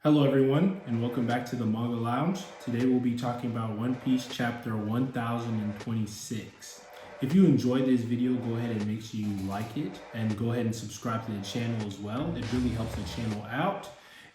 Hello everyone, and welcome back to the Manga Lounge. Today we'll be talking about One Piece chapter 1026. If you enjoyed this video, go ahead and make sure you like it and go ahead and subscribe to the channel as well. It really helps the channel out.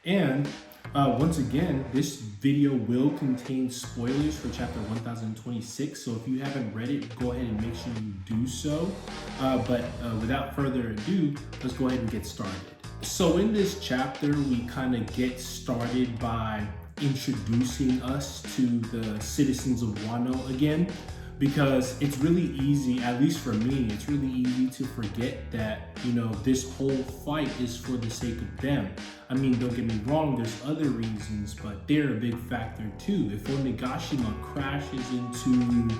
And once again, this video will contain spoilers for chapter 1026. So if you haven't read it, go ahead and make sure you do so. But without further ado, let's go ahead and get started. So in this chapter, we kind of get started by introducing us to the citizens of Wano again, because it's really easy, at least for me, it's really easy to forget that, this whole fight is for the sake of them. I mean, don't get me wrong, there's other reasons, but they're a big factor too. If Onigashima crashes into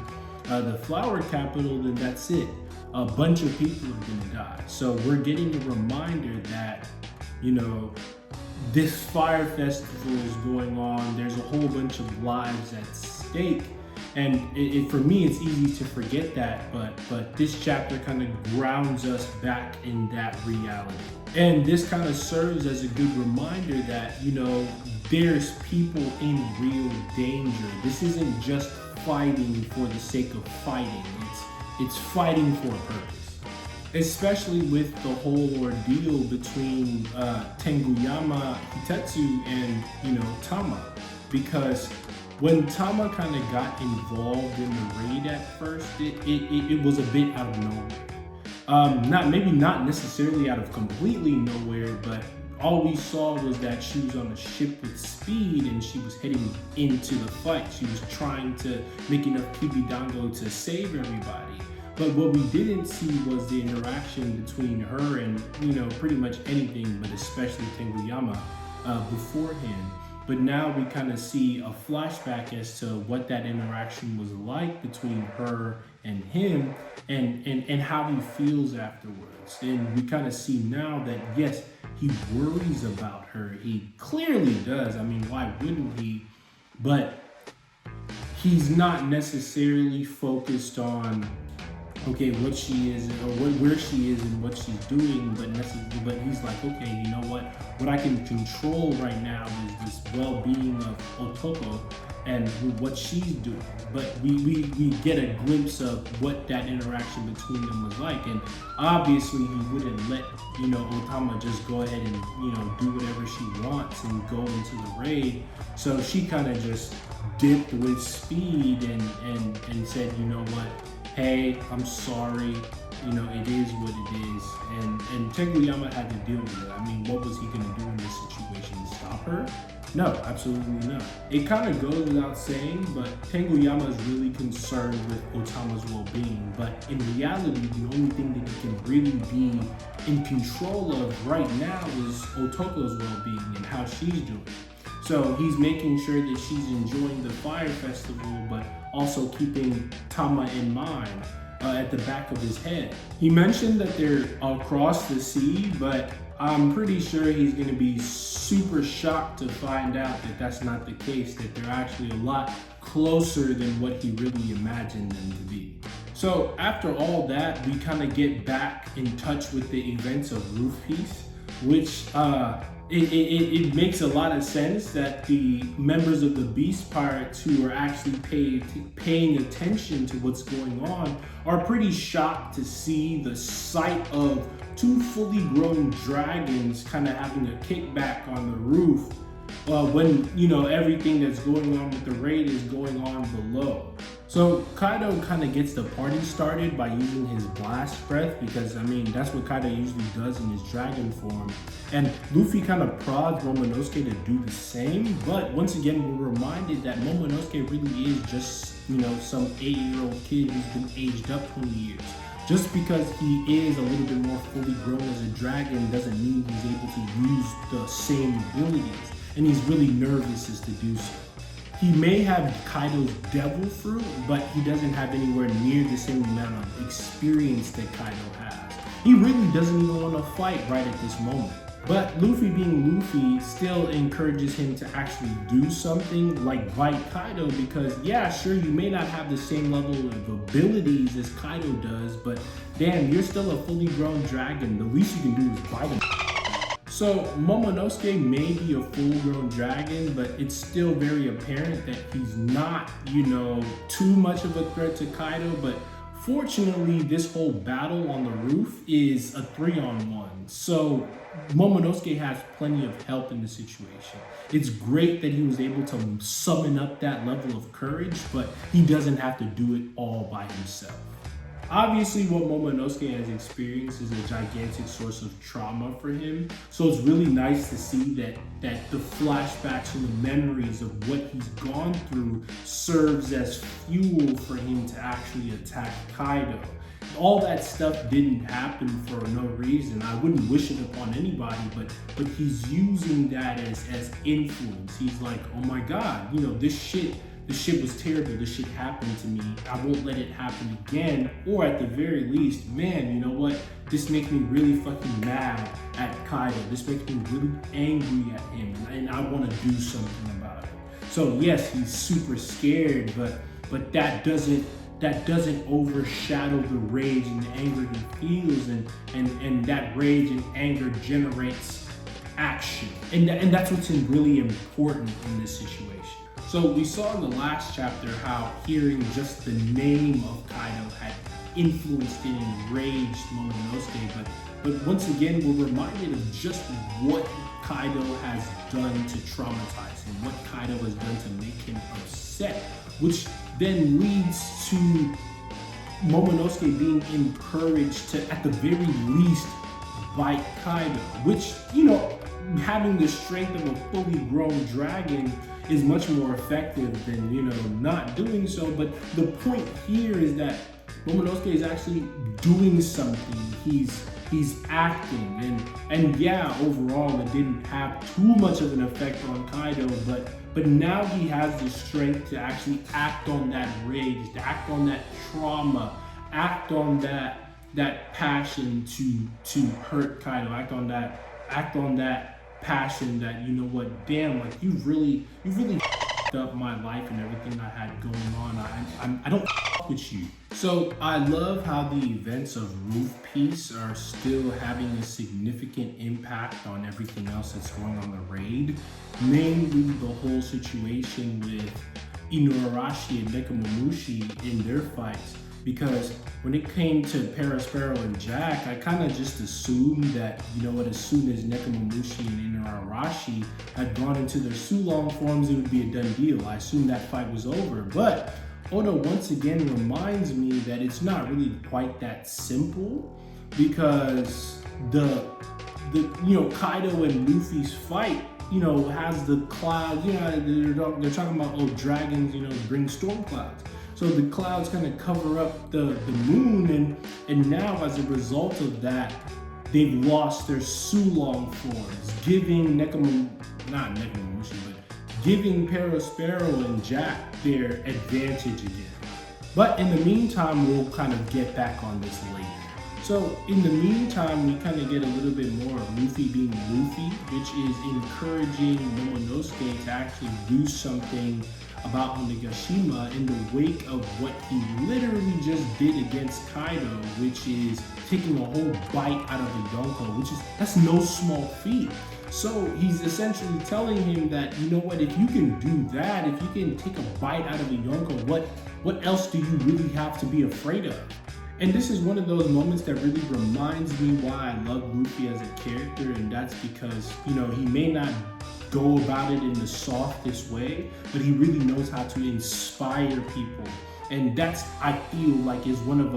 the flower capital, then that's it. A bunch of people are gonna die. So we're getting a reminder that, this fire festival is going on. There's a whole bunch of lives at stake. And for me, it's easy to forget that, but this chapter kind of grounds us back in that reality. And this kind of serves as a good reminder that, there's people in real danger. This isn't just fighting for the sake of fighting. It's fighting for a purpose, especially with the whole ordeal between Tenguyama Hitetsu and Tama, because when Tama kind of got involved in the raid at first, it was a bit out of nowhere. Maybe not necessarily out of completely nowhere, but all we saw was that she was on a ship with speed and she was heading into the fight. She was trying to make enough Kibidango to save everybody. But what we didn't see was the interaction between her and, pretty much anything, but especially Tenguyama beforehand. But now we kind of see a flashback as to what that interaction was like between her and him and how he feels afterwards. And we kind of see now that, yes, he worries about her. He clearly does. I mean, why wouldn't he? But he's not necessarily focused on, okay, what she is or where she is and what she's doing, but he's like, okay, you know what I can control right now is this well-being of Otoko and what she's doing. But we get a glimpse of what that interaction between them was like, and obviously he wouldn't let Otama just go ahead and do whatever she wants and go into the raid. So she kind of just dipped with speed and said, you know what, hey, I'm sorry, it is what it is. And Tenguyama had to deal with it. I mean, what was he gonna do in this situation? Stop her? No, absolutely not. It kind of goes without saying, but Tenguyama is really concerned with Otama's well-being. But in reality, the only thing that he can really be in control of right now is Otoko's well-being and how she's doing. So he's making sure that she's enjoying the fire festival, but also keeping Tama in mind at the back of his head. He mentioned that they're across the sea, but I'm pretty sure he's going to be super shocked to find out that that's not the case, that they're actually a lot closer than what he really imagined them to be. So after all that, we kind of get back in touch with the events of Roof Piece, which it makes a lot of sense that the members of the Beast Pirates who are actually paying attention to what's going on are pretty shocked to see the sight of two fully grown dragons kind of having a kickback on the roof when everything that's going on with the raid is going on below. So Kaido kind of gets the party started by using his blast breath, because that's what Kaido usually does in his dragon form. And Luffy kind of prods Momonosuke to do the same, but once again we're reminded that Momonosuke really is just some 8-year-old kid who's been aged up 20 years. Just because he is a little bit more fully grown as a dragon doesn't mean he's able to use the same abilities, and he's really nervous as to do so. He may have Kaido's devil fruit, but he doesn't have anywhere near the same amount of experience that Kaido has. He really doesn't even want to fight right at this moment. But Luffy being Luffy still encourages him to actually do something like fight Kaido, because yeah, sure, you may not have the same level of abilities as Kaido does, but damn, you're still a fully grown dragon. The least you can do is fight him. So Momonosuke may be a full-grown dragon, but it's still very apparent that he's not, too much of a threat to Kaido. But fortunately, this whole battle on the roof is a 3-on-1. So Momonosuke has plenty of help in the situation. It's great that he was able to summon up that level of courage, but he doesn't have to do it all by himself. Obviously, what Momonosuke has experienced is a gigantic source of trauma for him. So it's really nice to see that the flashbacks and the memories of what he's gone through serves as fuel for him to actually attack Kaido. All that stuff didn't happen for no reason. I wouldn't wish it upon anybody, but he's using that as influence. He's like, oh my God, this shit was terrible. This shit happened to me. I won't let it happen again. Or at the very least, man, you know what? This makes me really fucking mad at Kaido. This makes me really angry at him, and I want to do something about it. So yes, he's super scared, but that doesn't overshadow the rage and the anger he feels, and that rage and anger generates action. And that's what's really important in this situation. So we saw in the last chapter how hearing just the name of Kaido had influenced and enraged Momonosuke, but once again we're reminded of just what Kaido has done to traumatize him, what Kaido has done to make him upset, which then leads to Momonosuke being encouraged to, at the very least, bite Kaido, which, having the strength of a fully grown dragon is much more effective than, not doing so. But the point here is that Momonosuke is actually doing something. He's acting, and yeah, overall it didn't have too much of an effect on Kaido, but now he has the strength to actually act on that rage, to act on that trauma, act on that passion to hurt Kaido, act on that passion that, damn, like you've really f***ed up my life and everything I had going on. I don't f*** with you. So I love how the events of Roof Peace are still having a significant impact on everything else that's going on the raid. Mainly the whole situation with Inuarashi and Nekomamushi in their fights. Because when it came to Perospero and Jack, I kind of just assumed that, as soon as Nekomamushi and Inuarashi had gone into their Sulong forms, it would be a done deal. I assumed that fight was over. But Oda once again reminds me that it's not really quite that simple, because the Kaido and Luffy's fight, has the clouds, they're talking about, dragons, bring storm clouds. So the clouds kind of cover up the moon, and now as a result of that, they've lost their Sulong forms, giving giving Perospero and Jack their advantage again. But in the meantime, we'll kind of get back on this later. So in the meantime, we kind of get a little bit more of Luffy being Luffy, which is encouraging Momonosuke to actually do something about Onigashima in the wake of what he literally just did against Kaido, which is taking a whole bite out of the Yonko, that's no small feat. So he's essentially telling him that, if you can do that, if you can take a bite out of the Yonko, what else do you really have to be afraid of? And this is one of those moments that really reminds me why I love Luffy as a character, and that's because, he may not go about it in the softest way, but he really knows how to inspire people. And that's, I feel like, is one of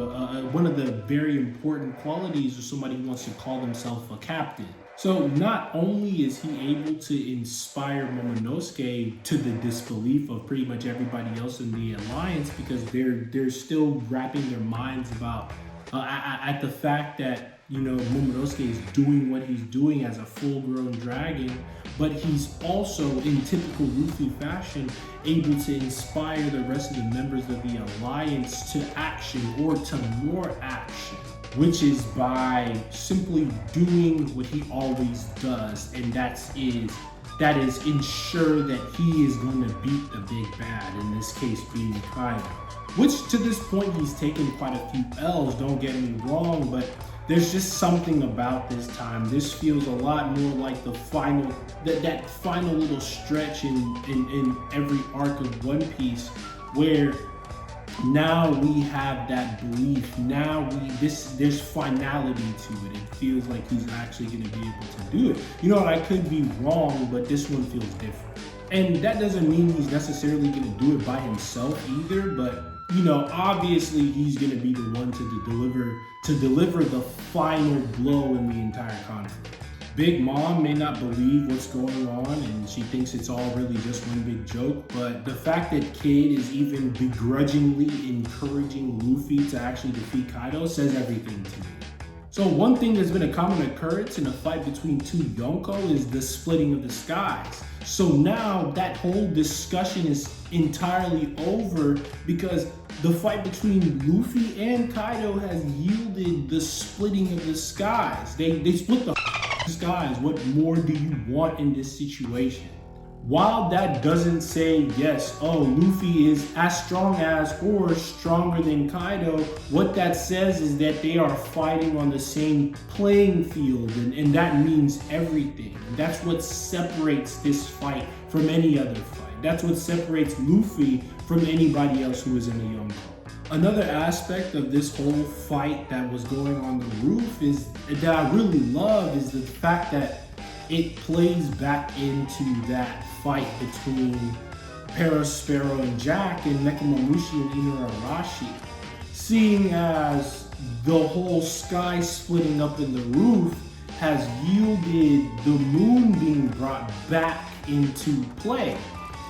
the very important qualities of somebody who wants to call themselves a captain. So not only is he able to inspire Momonosuke to the disbelief of pretty much everybody else in the alliance, because they're still wrapping their minds about at the fact that Momonosuke is doing what he's doing as a full-grown dragon, but he's also, in typical Luffy fashion, able to inspire the rest of the members of the alliance to action, or to more action, which is by simply doing what he always does, and that is ensure that he is going to beat the big bad, in this case being Kaido. Which to this point he's taken quite a few L's, don't get me wrong, but there's just something about this time. This feels a lot more like the final, that final little stretch in every arc of One Piece, where now we have that belief. Now there's finality to it. It feels like he's actually going to be able to do it. You know what? I could be wrong, but this one feels different. And that doesn't mean he's necessarily going to do it by himself either. But you know, obviously he's going to be the one to deliver the final blow in the entire conflict. Big Mom may not believe what's going on, and she thinks it's all really just one big joke, but the fact that Kid is even begrudgingly encouraging Luffy to actually defeat Kaido says everything to me. So one thing that's been a common occurrence in a fight between two Yonko is the splitting of the skies. So now that whole discussion is entirely over because the fight between Luffy and Kaido has yielded the splitting of the skies. They split the skies. What more do you want in this situation? While that doesn't say yes, oh, Luffy is as strong as or stronger than Kaido, what that says is that they are fighting on the same playing field, and that means everything. And that's what separates this fight from any other fight. That's what separates Luffy from anybody else who is in a Yonko. Another aspect of this whole fight that was going on the roof is that I really love is the fact that it plays back into that fight between Sparrow and Jack and Nekomamushi and Inuarashi. Seeing as the whole sky splitting up in the roof has yielded the moon being brought back into play.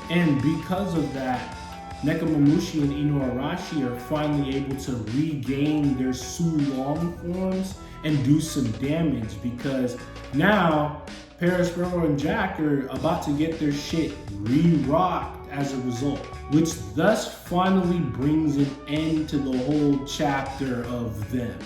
And because of that, Nekomamushi and Inuarashi are finally able to regain their Su-Long forms and do some damage because now Sparrow and Jack are about to get their shit re-rocked as a result, which thus finally brings an end to the whole chapter of them.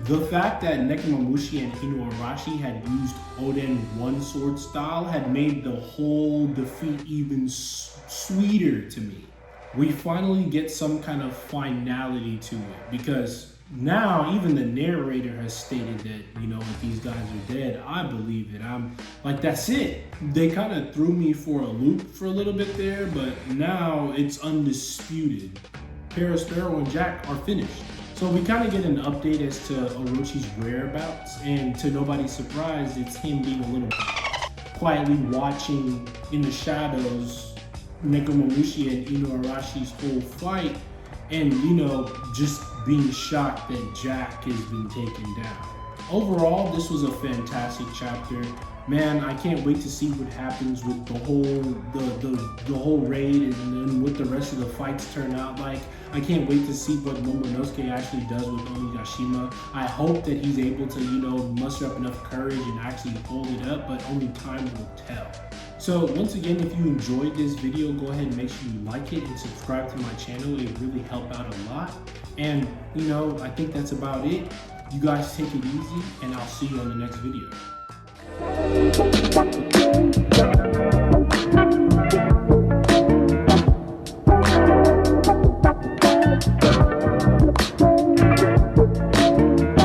The fact that Nekomamushi and Inuarashi had used Oden One Sword style had made the whole defeat even sweeter to me. We finally get some kind of finality to it because now even the narrator has stated that, you know, if these guys are dead, I believe it. I'm like, that's it. They kind of threw me for a loop for a little bit there, but now it's undisputed. Sparrow and Jack are finished. So we kind of get an update as to Orochi's whereabouts, and to nobody's surprise, it's him being a little quietly watching in the shadows Nekomamushi and Inuarashi's whole fight, and you know, just being shocked that Jack has been taken down. Overall, this was a fantastic chapter. Man, I can't wait to see what happens with the whole raid and then what the rest of the fights turn out like. I can't wait to see what Momonosuke actually does with Onigashima. I hope that he's able to, you know, muster up enough courage and actually hold it up, but only time will tell. So once again, if you enjoyed this video, go ahead and make sure you like it and subscribe to my channel. It really helped out a lot. And you know, I think that's about it. You guys take it easy, and I'll see you on the next video.